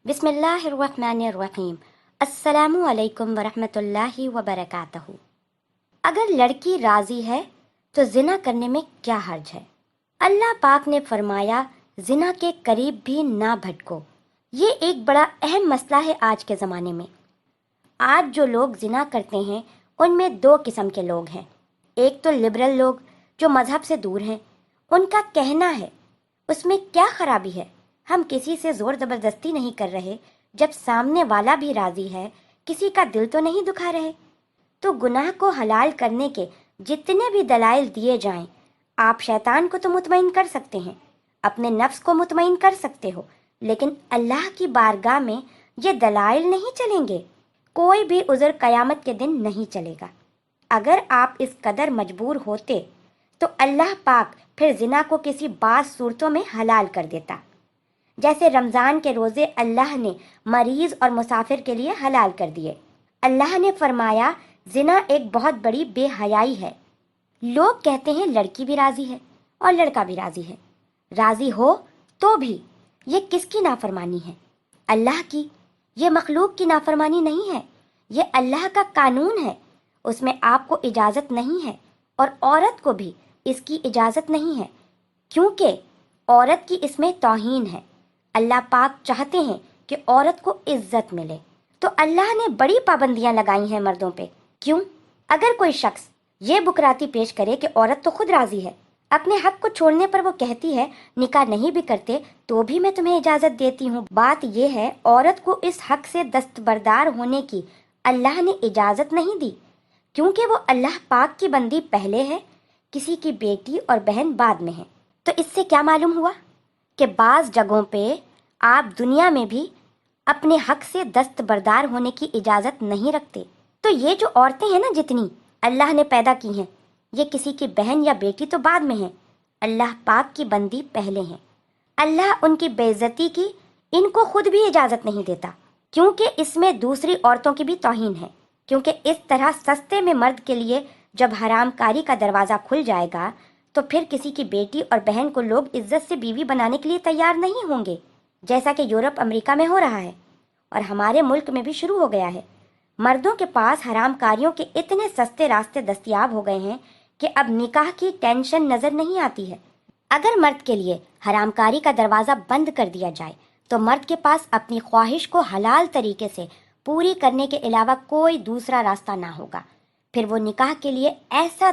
بسم اللہ الرحمن الرحیم۔ السلام علیکم ورحمۃ اللہ وبرکاتہ۔ اگر لڑکی راضی ہے تو زنا کرنے میں کیا حرج ہے؟ اللہ پاک نے فرمایا زنا کے قریب بھی نہ بھٹکو۔ یہ ایک بڑا اہم مسئلہ ہے آج کے زمانے میں۔ آج جو لوگ زنا کرتے ہیں ان میں دو قسم کے لوگ ہیں۔ ایک تو لبرل لوگ جو مذہب سے دور ہیں، ان کا کہنا ہے اس میں کیا خرابی ہے، ہم کسی سے زور زبردستی نہیں کر رہے، جب سامنے والا بھی راضی ہے، کسی کا دل تو نہیں دکھا رہے۔ تو گناہ کو حلال کرنے کے جتنے بھی دلائل دیے جائیں، آپ شیطان کو تو مطمئن کر سکتے ہیں، اپنے نفس کو مطمئن کر سکتے ہو، لیکن اللہ کی بارگاہ میں یہ دلائل نہیں چلیں گے۔ کوئی بھی عذر قیامت کے دن نہیں چلے گا۔ اگر آپ اس قدر مجبور ہوتے تو اللہ پاک پھر زنا کو کسی بعض صورتوں میں حلال کر دیتا، جیسے رمضان کے روزے اللہ نے مریض اور مسافر کے لیے حلال کر دیے۔ اللہ نے فرمایا زنا ایک بہت بڑی بے حیائی ہے۔ لوگ کہتے ہیں لڑکی بھی راضی ہے اور لڑکا بھی راضی ہے۔ راضی ہو تو بھی یہ کس کی نافرمانی ہے؟ اللہ کی۔ یہ مخلوق کی نافرمانی نہیں ہے، یہ اللہ کا قانون ہے۔ اس میں آپ کو اجازت نہیں ہے اور عورت کو بھی اس کی اجازت نہیں ہے، کیونکہ عورت کی اس میں توہین ہے۔ اللہ پاک چاہتے ہیں کہ عورت کو عزت ملے، تو اللہ نے بڑی پابندیاں لگائی ہیں مردوں پہ۔ کیوں؟ اگر کوئی شخص یہ بکراتی پیش کرے کہ عورت تو خود راضی ہے، اپنے حق کو چھوڑنے پر وہ کہتی ہے نکاح نہیں بھی کرتے تو بھی میں تمہیں اجازت دیتی ہوں۔ بات یہ ہے عورت کو اس حق سے دستبردار ہونے کی اللہ نے اجازت نہیں دی، کیونکہ وہ اللہ پاک کی بندی پہلے ہے، کسی کی بیٹی اور بہن بعد میں ہے۔ تو اس سے کیا معلوم ہوا کہ بعض جگہوں پہ آپ دنیا میں بھی اپنے حق سے دستبردار ہونے کی اجازت نہیں رکھتے۔ تو یہ جو عورتیں ہیں نا جتنی اللہ نے پیدا کی ہیں، یہ کسی کی بہن یا بیٹی تو بعد میں ہیں، اللہ پاک کی بندی پہلے ہیں۔ اللہ ان کی بے عزتی کی ان کو خود بھی اجازت نہیں دیتا، کیونکہ اس میں دوسری عورتوں کی بھی توہین ہے۔ کیونکہ اس طرح سستے میں مرد کے لیے جب حرام کاری کا دروازہ کھل جائے گا تو پھر کسی کی بیٹی اور بہن کو لوگ عزت سے بیوی بنانے کے لیے تیار نہیں ہوں گے، جیسا کہ یورپ امریکہ میں ہو رہا ہے اور ہمارے ملک میں بھی شروع ہو گیا ہے۔ مردوں کے پاس حرام کاریوں کے اتنے سستے راستے دستیاب ہو گئے ہیں کہ اب نکاح کی ٹینشن نظر نہیں آتی ہے۔ اگر مرد کے لیے حرام کاری کا دروازہ بند کر دیا جائے تو مرد کے پاس اپنی خواہش کو حلال طریقے سے پوری کرنے کے علاوہ کوئی دوسرا راستہ نہ ہوگا۔ پھر وہ نکاح کے لیے ایسا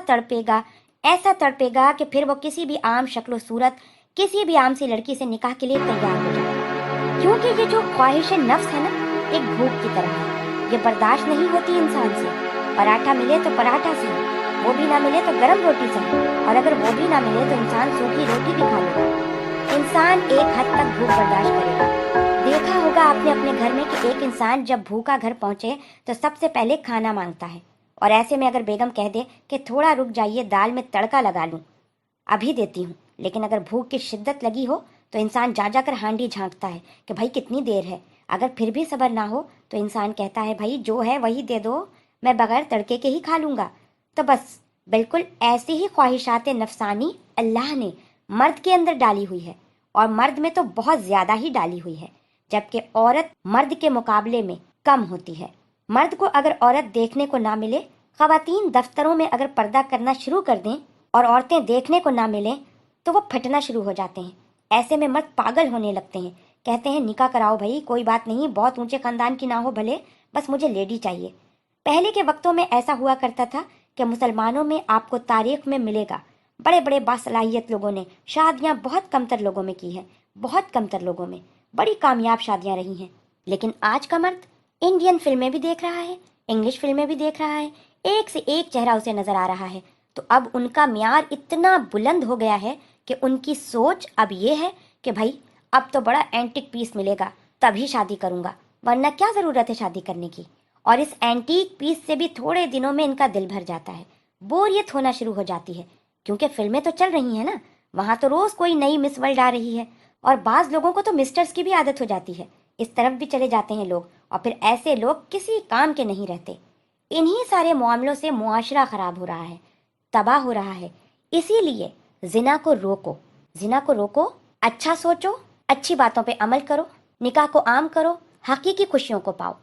تڑپے گا کہ پھر وہ کسی بھی عام شکل و صورت کسی بھی عام سی لڑکی سے نکاح کے لیے تیار ہو جائے گا، کیونکہ یہ جو خواہش نفس ہے نا، ایک بھوک کی طرح ہے، یہ برداشت نہیں ہوتی انسان سے۔ پراٹھا ملے تو پراٹھا صحیح، وہ بھی نہ ملے تو گرم روٹی صحیح، اور اگر وہ بھی نہ ملے تو انسان سوکھی روٹی بھی کھا لے گا۔ انسان ایک حد تک بھوک برداشت کرے گا۔ دیکھا ہوگا آپ نے اپنے گھر میں کہ ایک انسان جب بھوکا گھر پہنچے تو سب سے پہلے کھانا مانگتا ہے، اور ایسے میں اگر بیگم کہہ دے کہ تھوڑا رک جائیے دال میں تڑکا لگا لوں، ابھی دیتی ہوں، لیکن اگر بھوک کی شدت لگی ہو تو انسان جا جا کر ہانڈی جھانکتا ہے کہ بھائی کتنی دیر ہے۔ اگر پھر بھی صبر نہ ہو تو انسان کہتا ہے بھائی جو ہے وہی دے دو، میں بغیر تڑکے کے ہی کھا لوں گا۔ تو بس بالکل ایسی ہی خواہشات نفسانی اللہ نے مرد کے اندر ڈالی ہوئی ہے، اور مرد میں تو بہت زیادہ ہی ڈالی ہوئی ہے، جبکہ عورت مرد کے مقابلے میں کم ہوتی ہے۔ مرد کو اگر عورت دیکھنے کو نہ ملے، خواتین دفتروں میں اگر پردہ کرنا شروع کر دیں اور عورتیں دیکھنے کو نہ ملیں تو وہ پھٹنا شروع ہو جاتے ہیں۔ ایسے میں مرد پاگل ہونے لگتے ہیں، کہتے ہیں نکاح کراؤ بھائی، کوئی بات نہیں، بہت اونچے خاندان کی نہ ہو بھلے، بس مجھے لیڈی چاہیے۔ پہلے کے وقتوں میں ایسا ہوا کرتا تھا کہ مسلمانوں میں آپ کو تاریخ میں ملے گا بڑے بڑے باصلاحیت لوگوں نے شادیاں بہت کم تر لوگوں میں کی ہیں، بہت کم تر لوگوں میں بڑی کامیاب شادیاں رہی ہیں۔ لیکن آج کا مرد انڈین فلمیں بھی دیکھ رہا ہے، انگلش فلمیں بھی دیکھ رہا ہے، ایک سے ایک چہرہ اسے نظر آ رہا ہے، تو اب ان کا معیار اتنا بلند ہو گیا ہے کہ ان کی سوچ اب یہ ہے کہ بھائی اب تو بڑا اینٹک پیس ملے گا تبھی شادی کروں گا، ورنہ کیا ضرورت ہے شادی کرنے کی۔ اور اس اینٹیک پیس سے بھی تھوڑے دنوں میں ان کا دل بھر جاتا ہے، بوریت ہونا شروع ہو جاتی ہے، کیونکہ فلمیں تو چل رہی ہیں نا، وہاں تو روز کوئی نئی مس ورلڈ آ رہی ہے، اور بعض لوگوں کو تو مسٹرز کی بھی عادت ہو جاتی ہے، اس طرف بھی چلے جاتے ہیں لوگ، اور پھر ایسے لوگ کسی کام کے نہیں رہتے۔ انہی سارے معاملوں سے معاشرہ خراب ہو رہا ہے، تباہ ہو رہا ہے۔ اسی لیے زنا کو روکو، زنا کو روکو، اچھا سوچو، اچھی باتوں پہ عمل کرو، نکاح کو عام کرو، حقیقی خوشیوں کو پاؤ۔